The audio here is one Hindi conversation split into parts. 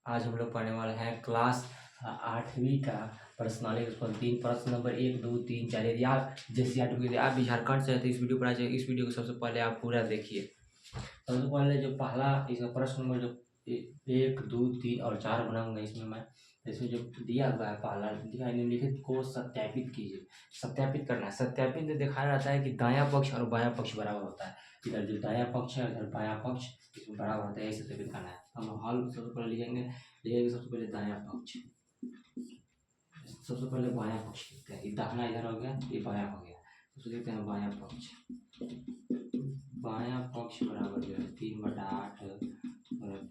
आज हम लोग पढ़ने वाले हैं क्लास 8वीं का पर्सनालिटी रिस्पॉन्स 3 प्रश्न नंबर 1, 2, 3, 4। यदि आप जैसे आप भी झारखंड से हैं तो इस वीडियो पर आ जाए। इस वीडियो को सबसे पहले आप पूरा देखिए। सबसे पहले जो पहला इसका प्रश्न नंबर जो 1, 2, 3 और 4 बनाऊंगा इसमें मैं, इसमें जो दिया हुआ है पहला दिया निम्नलिखित को सत्यापित कीजिए। सत्यापित करना है। सत्यापित में दिखाया जाता है कि दायां पक्ष और बायां पक्ष बराबर होता है। इधर जो दायां पक्ष है उधर बायां पक्ष इसमें बराबर होता है। यही सत्यापित करना है। हम हल सबसे पहले लिखेंगे सबसे पहले दायां पक्ष। सबसे पहले बायां पक्ष लिखते हैं। ये दाहिना इधर हो गया, ये बायां हो गया। तो लिखते हैं बायां पक्ष। बायां पक्ष बराबर जो है 3/8 और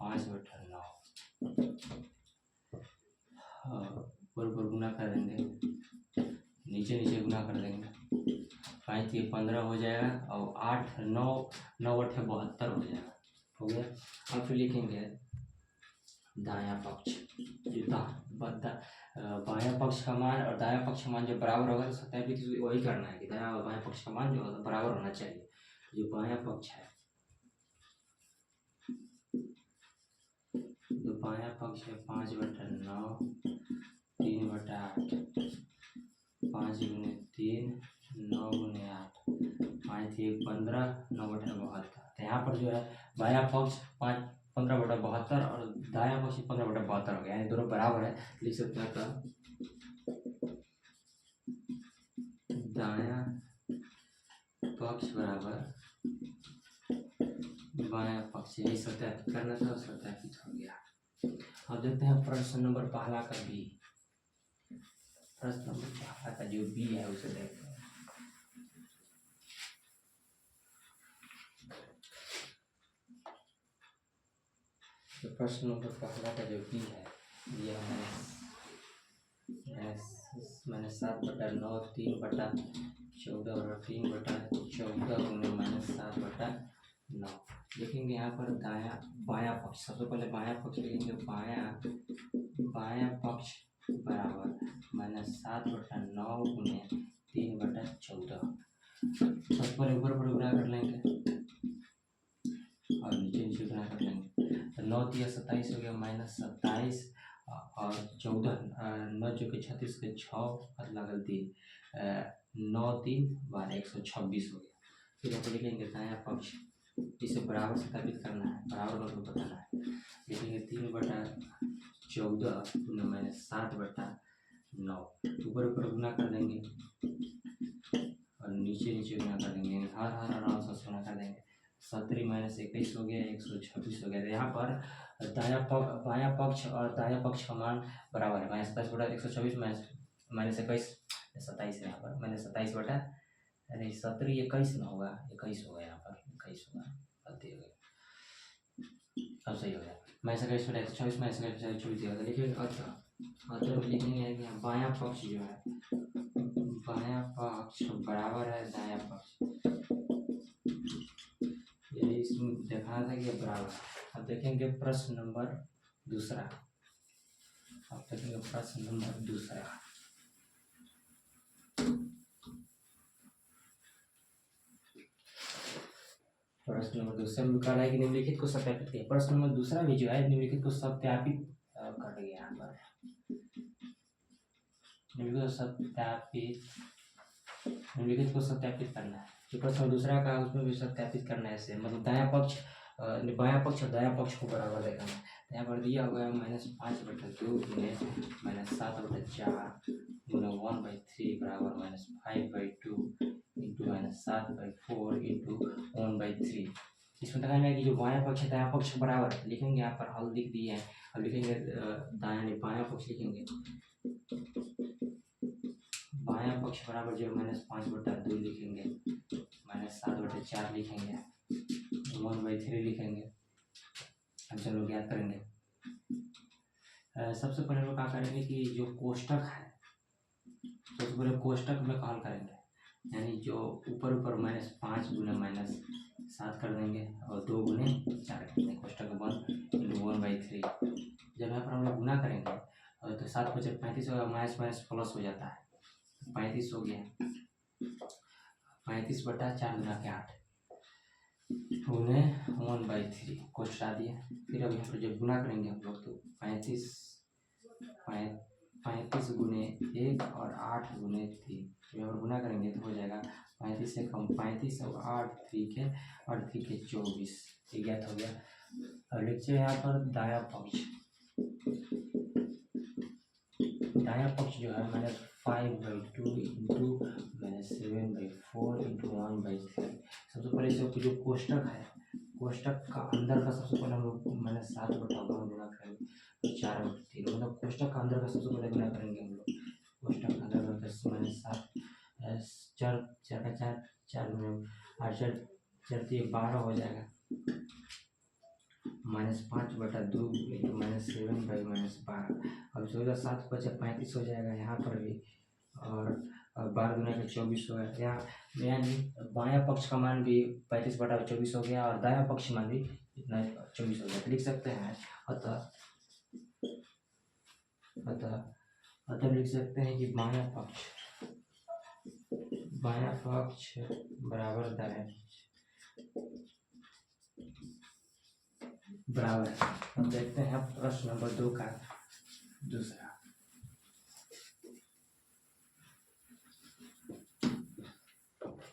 5/9। ऊपर ऊपर गुना कर देंगे, नीचे नीचे गुना कर देंगे। 5 3 15 हो जाएगा और 8 9 9 8 72 हो जाएगा। हो गया। अब फिर लिखेंगे दायां पक्ष। जो बायां पक्ष का मान और दायां पक्ष का मान जो बराबर होगा तो सत्यापित वही करना है कि दायां और बायां पक्ष का मान जो बराबर होना चाहिए। जो बायां पक्ष है, जो बायां पक्ष है 5/9 3/8 5 गुने 3 9 गुने 8 5 3 15 9/72। तो यहाँ पर जो है बायां पक्ष 15/72 और दायां पक्ष 15/72 हो गया, यानी दोनों बराबर है। लिख सकते हैं का दायां पक्ष बराबर बायां पक्ष। यही सत्यापित करना था, सत्यापित हो गया। अब देखते हैं प्रश्न नंबर पहला का बी। प्रश्न नंबर पहला का जो बी है उसे देखते हैं। तो प्रश्न नंबर पहला का जो बी है दिया है मैंने 7/9 3/14 और 3/14 गुने -7/9। देखेंगे यहाँ पर बायां पक्ष। सबसे पहले बायां पक्ष लिखेंगे। बायां पक्ष बराबर -7/9 गुने 3/14। सबसे पहले ऊपर ऊपर गुना कर लेंगे और नीचे नीचे गुना कर लेंगे। तो 9 3 27 हो गया, -27 और 14 9 चौके 36 के 6 लगल 3 9 3 12 126 हो गया। फिर यहाँ पर लिखेंगे दायां पक्ष। इसे बराबर सत्यापित करना है, बराबर मतलब बताना है। लिखेंगे 3/14 गुना -7/9। ऊपर ऊपर गुना कर देंगे और नीचे नीचे गुना कर देंगे। हर आराम से गुना कर देंगे। 17 -21 हो गया, 126 हो गया। यहाँ पर बायां पक्ष और दायां पक्ष का मान बराबर है। -27/126 -21 27 है। यहाँ पर -27 बटा 17 21 ना होगा, 21 होगा। यहाँ पर 21 होगा, गलती हो गई। अब सही हो गया। -21/126 -21/124 दिया था। लिखिए अतः लिखेंगे कि बायां पक्ष जो है, बायां पक्ष बराबर है दायां पक्ष। यही इसमें देखना था कि बराबर। अब देखेंगे प्रश्न नंबर दूसरा। प्रश्न नंबर दूसरा में कह रहा है कि निम्नलिखित को सत्यापित किया। प्रश्न नंबर दूसरा भी जो है निम्नलिखित को सत्यापित कर गया। यहाँ पर निम्नलिखित को सत्यापित करना है। जो प्रश्न दूसरा का उसमें भी सत्यापित करना है। ऐसे मतलब दायां पक्ष बायां पक्ष और दायां पक्ष को बराबर देखना है। यहाँ पर दिया हुआ है -5/2 गुने -7/4 गुना 1/3 बराबर -5/2 इंटू -7/4 इंटू 1/3। इसमें दिखाना है कि जो बायां पक्ष है दायां पक्ष बराबर है। लिखेंगे यहाँ पर हल लिख दिए हैं। अब लिखेंगे बायां पक्ष लिखेंगे। बायां पक्ष बराबर जो -5/2 लिखेंगे, -7/4 लिखेंगे, 1/3 लिखेंगे। अब चलो ज्ञात करेंगे। सबसे पहले हम क्या करेंगे कि जो कोष्टक है, सबसे पहले कोष्टक में हल करेंगे। यानी जो ऊपर -5 गुना -7 कर देंगे और 2 गुने 4 कर देंगे। कोष्टक 1 इंटू 1/3। जब यहाँ पर हम लोग गुना करेंगे तो 7 × 35 होगा, माइनस प्लस हो जाता है। 35 हो गया, 35/4 गुना के 8 उन्हें 1/3 को हटा दिया। फिर अब यहाँ पर जब गुना करेंगे हम लोग तो 35 गुने 1 और 8 गुने 3, यहाँ पर गुना करेंगे तो हो जाएगा 35 से कम 35 और 8 3 के 24, ये ज्ञात हो गया। अब लिखिए यहाँ पर दाया पक्ष जो है -5/2 इंटू -7/4 इंटू 1/3। सबसे पहले जो कोष्टक है, कोष्टक का अंदर का सबसे पहले हम लोग -7/1 गुना करेंगे तो 4/3, मतलब कोष्टक का अंदर का सबसे पहले गुना करेंगे हम लोग। कोष्टक का अंदर का -7 4 4 का 4 4 8 4 4 12 हो जाएगा, -5/2 इंटू -7/-12। अब 14 7 बचा 35 हो जाएगा यहाँ पर भी, और 12 गुना के 24 हो गया। यहाँ यानी बायां पक्ष का मान भी 35/24 हो गया और दायां पक्ष मान भी इतना 24 हो गया, तो लिख सकते हैं। अतः लिख सकते हैं कि बायां पक्ष बराबर दायां बराबर है। अब देखते हैं प्रश्न नंबर 2 का दूसरा।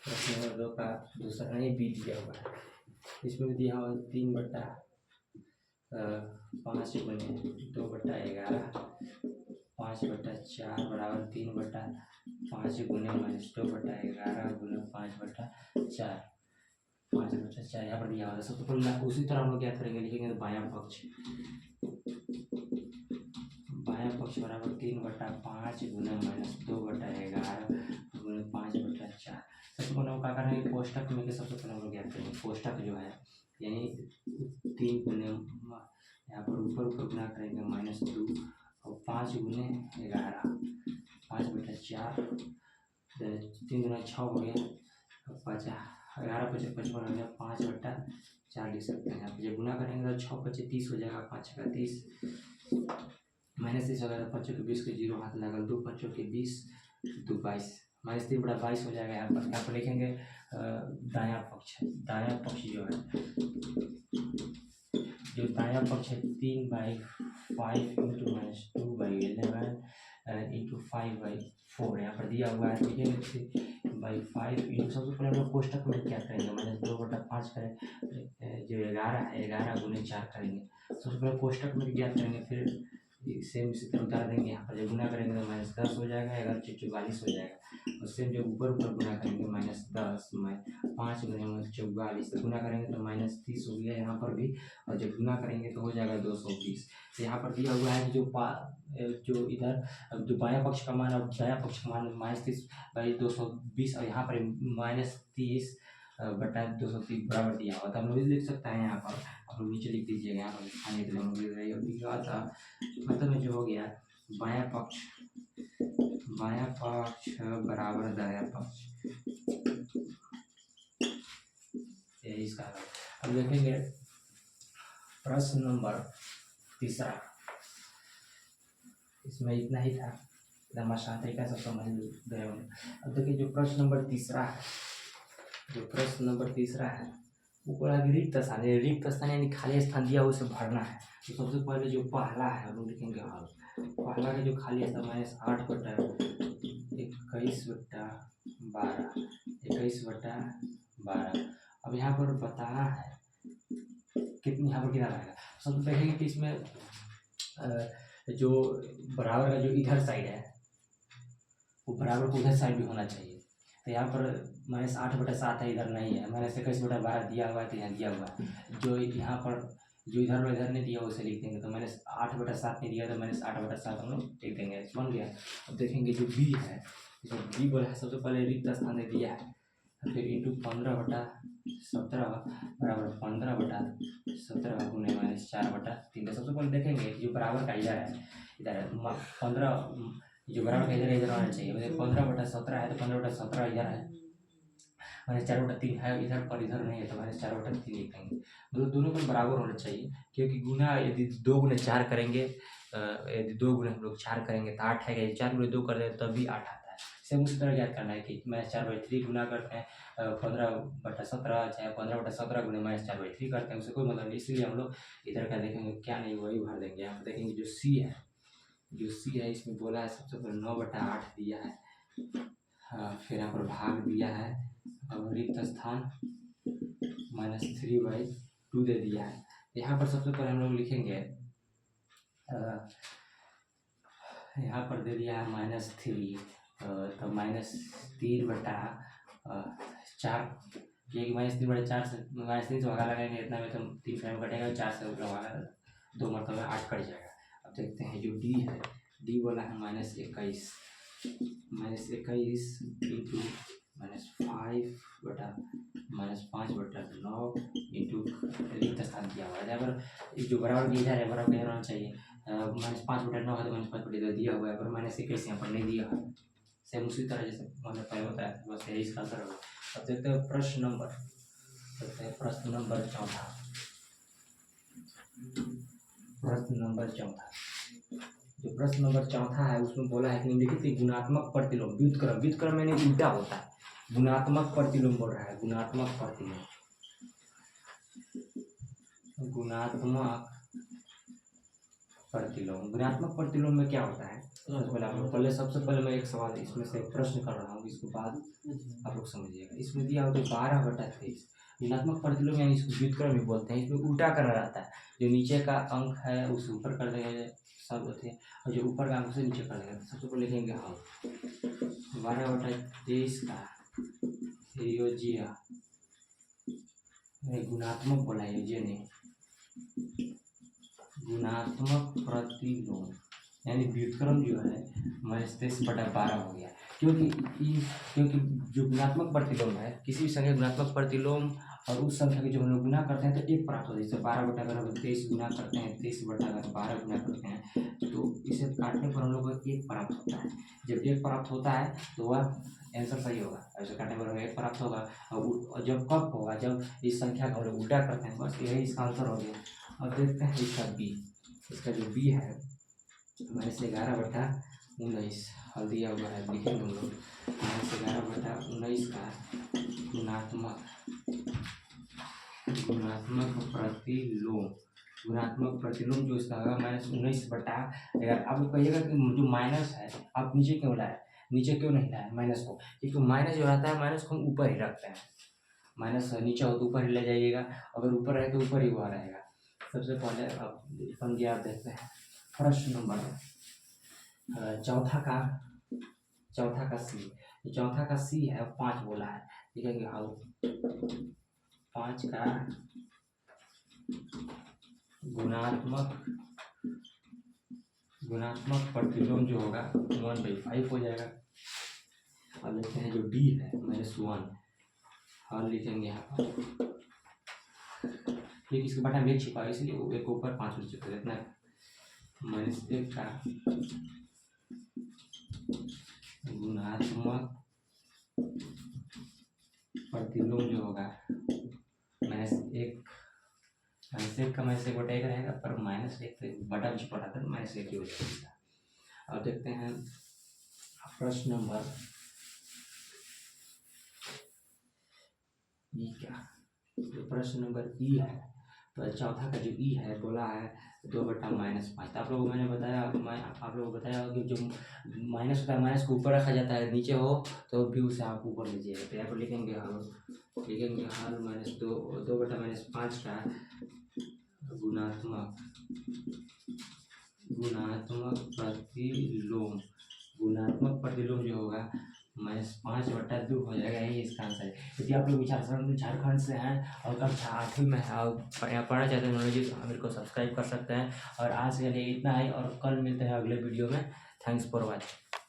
प्रश्न नंबर 2 का दूसरा नहीं बी दिया हुआ है, इसमें भी दिया हुआ 3/5 गुने 2/11 5/4 बराबर 3/5 गुने -2/11 गुने 5/4 5/4 यहाँ पर दिया हुआ है। सबसे पहले उसी तरह हम लोग क्या करेंगे, लिखेंगे तो बायां पक्ष बराबर 3/5 गुने -2/11 गुने 5/4। सबसे पहले हम क्या करेंगे, कोष्टक में के सबसे पहले हम लोग क्या करेंगे, कोष्टक जो है यानी 3 गुने यहाँ पर ऊपर गुना करेंगे -2 और 5 गुने 11 5/4 3 गुना 6 हो गया, 11/55 हो गया, 5/4 लिख सकते हैं। यहाँ पे जब गुना करेंगे तो 6×5 30 हो जाएगा, 5×30 -30 हो गया, 5×20 के 0 हाथ लगा, 2×5 2 22 -3/22 हो जाएगा। यहाँ पर लिखेंगे दायां पक्ष जो दायां पक्ष है 3/5 इंटू -2/11 इंटू 5/4 यहाँ पर दिया हुआ है। लिखेंगे 3/5 इंटू, सबसे पहले हम लोग कोष्टक में क्या करेंगे, -2/5 करें, जो 11 है 11 गुने 4 करेंगे, सबसे पहले कोष्टक में ज्ञात करेंगे, फिर सेम इसी तरह उतार देंगे। यहाँ पर जब गुना करेंगे तो -10 हो जाएगा, 11×4 44 हो जाएगा, और सेम जब ऊपर गुना करेंगे -10 5 गुने 44 गुना करेंगे तो -30 हो गया यहाँ पर भी, और जब गुना करेंगे तो हो जाएगा 220। तो यहाँ पर दिया हुआ है कि जो इधर जो बायां पक्ष का मान और दायां पक्ष का मान -30/220 और यहाँ पर -30/230 बराबर दिया हुआ था। हम लोग लिख सकते हैं यहाँ पर, आप लोग नीचे लिख दीजिएगा, यहाँ पर लिखाने के लिए हम लिख रहे हैं। मतलब में जो हो गया बायां पक्ष बराबर दायां पक्ष, यही इसका है। अब देखेंगे प्रश्न नंबर 3, इसमें इतना ही था, एकदम आसान तरीका से समझ गए होंगे। अब देखिए जो प्रश्न नंबर 3 है, ऊपर रिक्त स्थान यानी खाली स्थान दिया उसे भरना है। तो सबसे पहले जो पहला है हम लोग लिखेंगे हल, पहला का जो खाली स्थान -8/12 अब यहाँ पर बताना है कितनी, यहाँ पर कितना रहेगा। सबसे देखेंगे कि इसमें जो बराबर का जो इधर साइड है वो बराबर को उधर साइड भी होना चाहिए। तो यहाँ पर -8/7 है, इधर नहीं है, -21/12 दिया हुआ है, तो यहाँ दिया हुआ है। जो यहाँ पर जो इधर नहीं दिया उसे लिख देंगे, तो -8/7 नहीं दिया तो -8/7 हम लोग लिख देंगे, बन गया। अब देखेंगे जो बी है, जो बी बोला है सबसे पहले रिक्त स्थान दे दिया है, फिर इंटू 15/17 बराबर 15/17 गुने -4/3। सबसे पहले देखेंगे जो बराबर का इधर है 15, जो बराबर का इधर होना चाहिए, 15/17 है तो 15/17 इधर है, -4/3 है इधर पर, इधर नहीं है तो -4/3 लिखेंगे। दोनों पर बराबर होना चाहिए, क्योंकि गुना यदि 2 गुने 4 करेंगे, यदि 2 गुने हम लोग 4 करेंगे तो 8 है, 4 गुने 2 कर दें तब भी 8 आता है। सेम उसी तरह याद करना है कि -4/3 गुना करते हैं 15/17, चाहे 15/17 गुने -4/3 करते हैं, उससे कोई मतलब नहीं। इसलिए हम लोग इधर का देखेंगे क्या नहीं वही भर देंगे। यहाँ पर देखेंगे जो सी है इसमें बोला है सबसे पहले 9/8 दिया है। हाँ, फिर यहाँ पर भाग दिया है और रिक्त स्थान -3/2 दे दिया है। यहाँ पर सबसे पहले हम लोग लिखेंगे यहाँ पर दे दिया है -3, तो -3/4, ये कि -3/4 से -3 से भागा लगाएंगे इतना में तो 3 फ्रेम कटेगा, 4 से भागा 2 मरतबा 8 कट जाएगा। अब देखते हैं जो डी है, डी बोला है -21 इंटू -5/9 इंटू रिक्त स्थान दिया हुआ है। यहाँ पर जो बराबर की इधर है बराबर नहीं रहना चाहिए। -5/9 है तो -5/10 दिया हुआ है, पर -21 यहाँ पर नहीं दिया है। सेम उसी तरह जैसे मैंने पहले बताया था, बस यही इसका आंसर होगा। अब देखते हैं प्रश्न नंबर 4। जो प्रश्न नंबर 4 है उसमें बोला है कि निम्नलिखित गुणात्मक प्रतिलोम व्युत्क्रम मैंने उल्टा होता है। गुणात्मक प्रतिलोम बोल रहा है, गुणात्मक प्रतिलोम में क्या होता है? सबसे पहले मैं एक सवाल इसमें से प्रश्न कर रहा हूँ, इसके बाद आप लोग समझिएगा। इसमें दिया हो तो 12/23 ऋणात्मक प्रतिलोम यानी इसको व्युत्क्रम भी बोलते हैं। इसमें उल्टा करना रहता है, जो नीचे का अंक है उसे ऊपर कर देंगे सब होते हैं, और जो ऊपर का अंक उसे नीचे कर देंगे। सबसे पहले लिखेंगे हम 12/23 का योज्य गुणात्मक बोला है, योज्य नहीं, गुणात्मक प्रतिलोम यानी व्युत्क्रम जो है -23/12 हो गया। क्योंकि जो गुणात्मक प्रतिलोम है, किसी भी संख्या गुणात्मक प्रतिलोम और उस संख्या के जो हम लोग गुना करते हैं तो एक प्राप्त होता है। जैसे 12/23 गुना करते हैं, 23/12 गुना करते हैं, तो इसे काटने पर हम लोग को 1 प्राप्त होता है। जब 1 प्राप्त होता है तो वह आंसर सही होगा। ऐसे काटने पर हमें 1 प्राप्त होगा। और जब कब होगा? जब इस संख्या को हम लोग उल्टा करते हैं। बस यही इसका आंसर हो गया। अब देखते हैं इसका बी। इसका जो बी है -11/19 हल दिया हुआ है, लिखेंगे हम लोग -11/19 का गुणात्मक प्रतिलोम जो इसका होगा -19/11। आप लोग कहिएगा कि जो माइनस है आप नीचे क्यों लाए, नीचे क्यों नहीं लाए माइनस को? क्योंकि माइनस जो रहता है माइनस को हम ऊपर ही रखते हैं। माइनस नीचे हो तो ऊपर ही ले जाइएगा, अगर ऊपर रहे तो ऊपर ही वह रहेगा। सबसे पहले अब संज्ञा देखते हैं। प्रश्न नंबर 4 का सी है 5 बोला है। लिखेंगे हम 5 का गुणात्मक प्रतिलोम जो होगा 1/5 हो जाएगा। अब देखते हैं जो डी है -1 हल लिखेंगे यहाँ पर, क्योंकि इसके बटा में 1 छिपा है इसलिए वो 1 ऊपर 5 नीचे कर देना है। -1 का गुणात्मक प्रतिलोम जो होगा -1 का -1 बटा 1 रहेगा, पर -1 से बटा छिपा रहता है -1 ही हो जाएगा। अब देखते हैं प्रश्न नंबर ई क्या, जो प्रश्न नंबर ई है तो 4 का जो ई है बोला है 2/-5। आप लोगों को मैंने बताया, आप लोगों को बताया कि जो माइनस होता है माइनस को ऊपर रखा जाता है, नीचे हो तो भी उसे आप ऊपर लीजिएगा। तो यहाँ पर लिखेंगे हल -2/-5 का गुणात्मक प्रतिलोम जो होगा -5/2 हो जाएगा। यही इसका आंसर है। यदि आप लोग झारखंड से हैं और कक्षा 8वीं में है और यहाँ पढ़ना चाहते हैं नॉलेज, तो मेरे को सब्सक्राइब कर सकते हैं। और आज के लिए इतना ही, और कल मिलते हैं अगले वीडियो में। Thanks for watching.